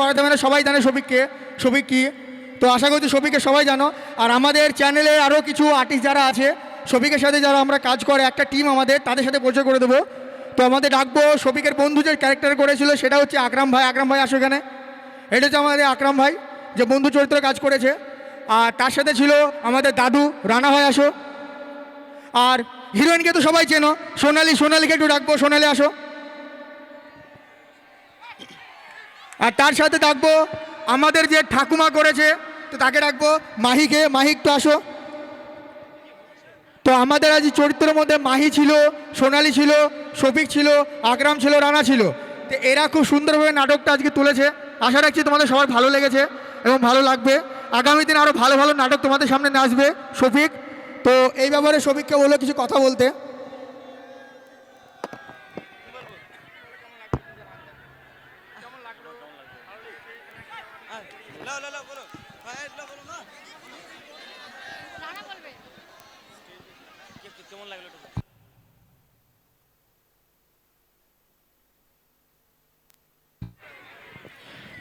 করাতে হবে না, সবাই জানে শফিককে, শফিক কি। তো আশা করছি শফিককে সবাই জানো। আর আমাদের চ্যানেলে আরও কিছু আর্টিস্ট যারা আছে শফিকের সাথে, যারা আমরা কাজ করে একটা টিম আমাদের, তাদের সাথে পরিচয় করে দেবো। তো আমাদের ডাকবো শফিকের বন্ধু যে ক্যারেক্টার করেছিল সেটা হচ্ছে আকরাম ভাই। আকরাম ভাই আসো এখানে। এটা হচ্ছে আমাদের আকরাম ভাই যে বন্ধু চরিত্রে কাজ করেছে। আর তার সাথে ছিল আমাদের দাদু রানা ভাই, আসো। আর হিরোইনকে তো সবাই চেনো, সোনালি। সোনালিকে একটু ডাকবো, সোনালি আসো। আর তার সাথে ডাকবো আমাদের যে ঠাকুমা করেছে, তো তাকে ডাকবো মাহিকে। মাহিক তো আসো। তো আমাদের আজ চরিত্রের মধ্যে মাহি ছিল, সোনালি ছিল, শফিক ছিল, আকরাম ছিল, রানা ছিল। তো এরা খুব সুন্দরভাবে নাটকটা আজকে তুলেছে। আশা রাখছি তোমাদের সবার ভালো লেগেছে এবং ভালো লাগবে। আগামী দিন আরও ভালো ভালো নাটক তোমাদের সামনে আসবে শফিক। তো এই ব্যাপারে শফিককে বললো কিছু কথা বলতে।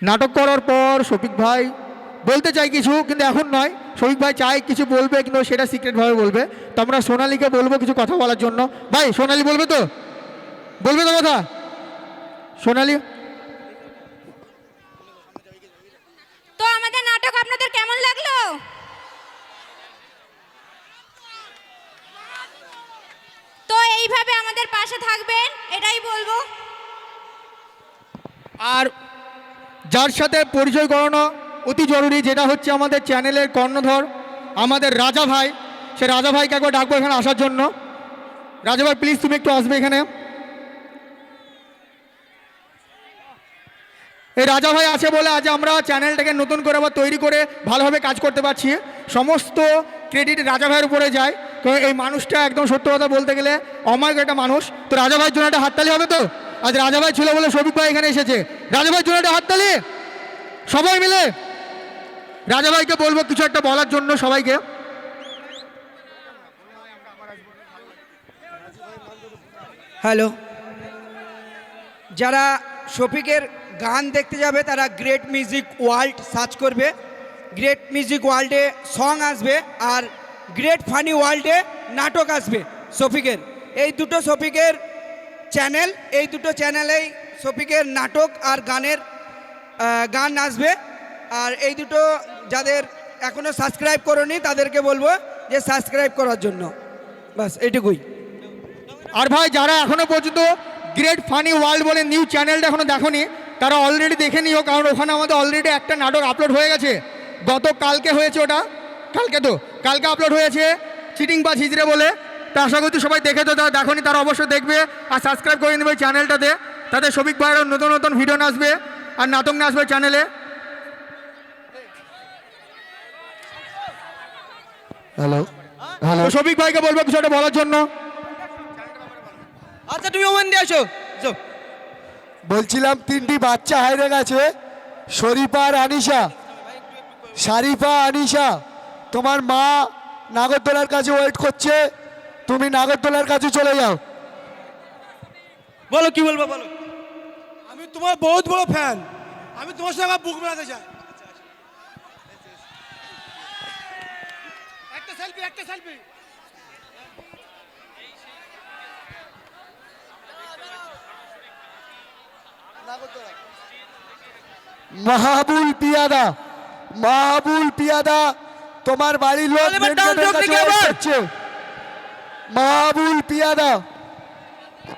নাটক করার পর শফিক ভাই বলতে চাই কিছু, কিন্তু এখন নয়। শফিক ভাই চাই কিছু বলবে, কিন্তু সেটা সিক্রেটভাবে বলবে। তো আমরা সোনালিকে বলবো কিছু কথা বলার জন্য। ভাই সোনালি বলবে তো, বলবে তো কথা? সোনালি। তো আমাদের নাটক আপনাদের কেমন লাগলো? তো এইভাবে আমাদের পাশে থাকবেন, এটাই বলবো। আর যার সাথে পরিচয় করানো অতি জরুরি, যেটা হচ্ছে আমাদের চ্যানেলের কর্ণধর আমাদের রাজা ভাই। সে রাজা ভাইকে একবার ডাকবো এখানে আসার জন্য। রাজা ভাই প্লিজ তুমি একটু আসবে এখানে। এই রাজা ভাই আছে বলে আজ আমরা চ্যানেলটাকে নতুন করে আবার তৈরি করে ভালোভাবে কাজ করতে পারছি। সমস্ত ক্রেডিট রাজা ভাইয়ের উপরে যায়। কারণ এই মানুষটা একদম সত্য কথা বলতে গেলে অমায়িক একটা মানুষ। তো রাজা ভাইয়ের জন্য একটা হাততালি হবে তো? আজ রাজা ভাই ছিল বলে শফিক ভাই এখানে এসেছে। রাজা ভাইয়ের জন্য একটা হাততালি সবাই মিলে। রাজা ভাইকে বলবো কিছু একটা বলার জন্য সবাইকে। হ্যালো, যারা শফিকের গান দেখতে যাবে তারা গ্রেট মিউজিক ওয়ার্ল্ড সার্চ করবে। গ্রেট মিউজিক ওয়ার্ল্ডে সং আসবে, আর গ্রেট ফানি ওয়ার্ল্ডে নাটক আসবে শফিকের। এই দুটো শফিকের চ্যানেল, এই দুটো চ্যানেলেই শফিকের নাটক আর গান আসবে। আর এই দুটো যাদের এখনও সাবস্ক্রাইব করোনি তাদেরকে বলবো যে সাবস্ক্রাইব করার জন্য। বাস এইটুকুই। আর ভাই যারা এখনো পর্যন্ত গ্রেট ফানি ওয়ার্ল্ড বলে নিউ চ্যানেলটা এখনো দেখোনি, তারা অলরেডি দেখে নিও। কারণ ওখানে আমাদের অলরেডি একটা নাটক আপলোড হয়ে গেছে। কালকে হয়েছে ওটা, কালকে আপলোড হয়েছে, চিটিং বা ঝিঝরে বলে। তা আশা করছি সবাই দেখে, তো যারা দেখোনি তারা অবশ্যই দেখবে আর সাবস্ক্রাইব করে নেবে চ্যানেলটাতে। তাতে শফিক ভাইয়েরও নতুন নতুন ভিডিও আসবে আর নাটক আসবে চ্যানেলে। হ্যালো হ্যালো, শফিক ভাইকে বলবো কিছু একটা বলার জন্য। আচ্ছা, তুমি ওমান দিয়ে আসো। বলছিলাম তিনটি বাচ্চা হারিয়ে গেছে, শরীফা আর আনিশা। শারিফা, আনিশা, তোমার মা নাগরদোলার কাছে ওয়েট করছে, তুমি নাগরদোলার কাছে চলে যাও। বলো কি বলবো, বলো। আমি তোমার বহুত বড় ফ্যান, আমি তোমার সঙ্গে বুক মেলাতে চাই। একটা সেলফি, একটা সেলফি। মাহবুল পিয়াদা, মাহবুল পিয়াদা, তোমার বাড়ির লোক এবার মেন ডান্স গেটের হোক কাছে নাকি wait আবার? করছে। মাহবুল পিয়াদা,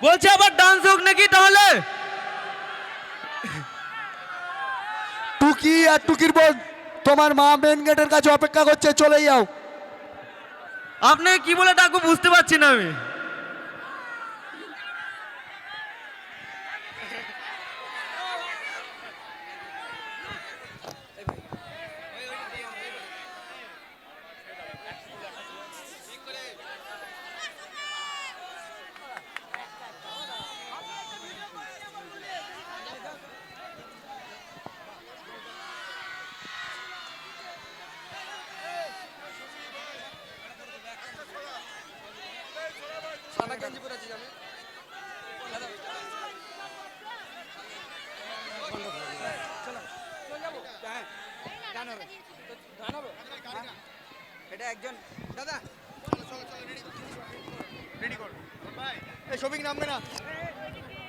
বলছে আবার ডান্স হোক নাকি তাহলে? টুকি আর টুকির বোন, তোমার মা মেন গেটের কাছে অপেক্ষা করছে, চলে যাও। আপনি কি বলে ডাকবো বুঝতে পারছি না আমি। গান হবে তো গান হবে হ্যাঁ। এটা একজন দাদা রেডি কর এই শফিক নামবে না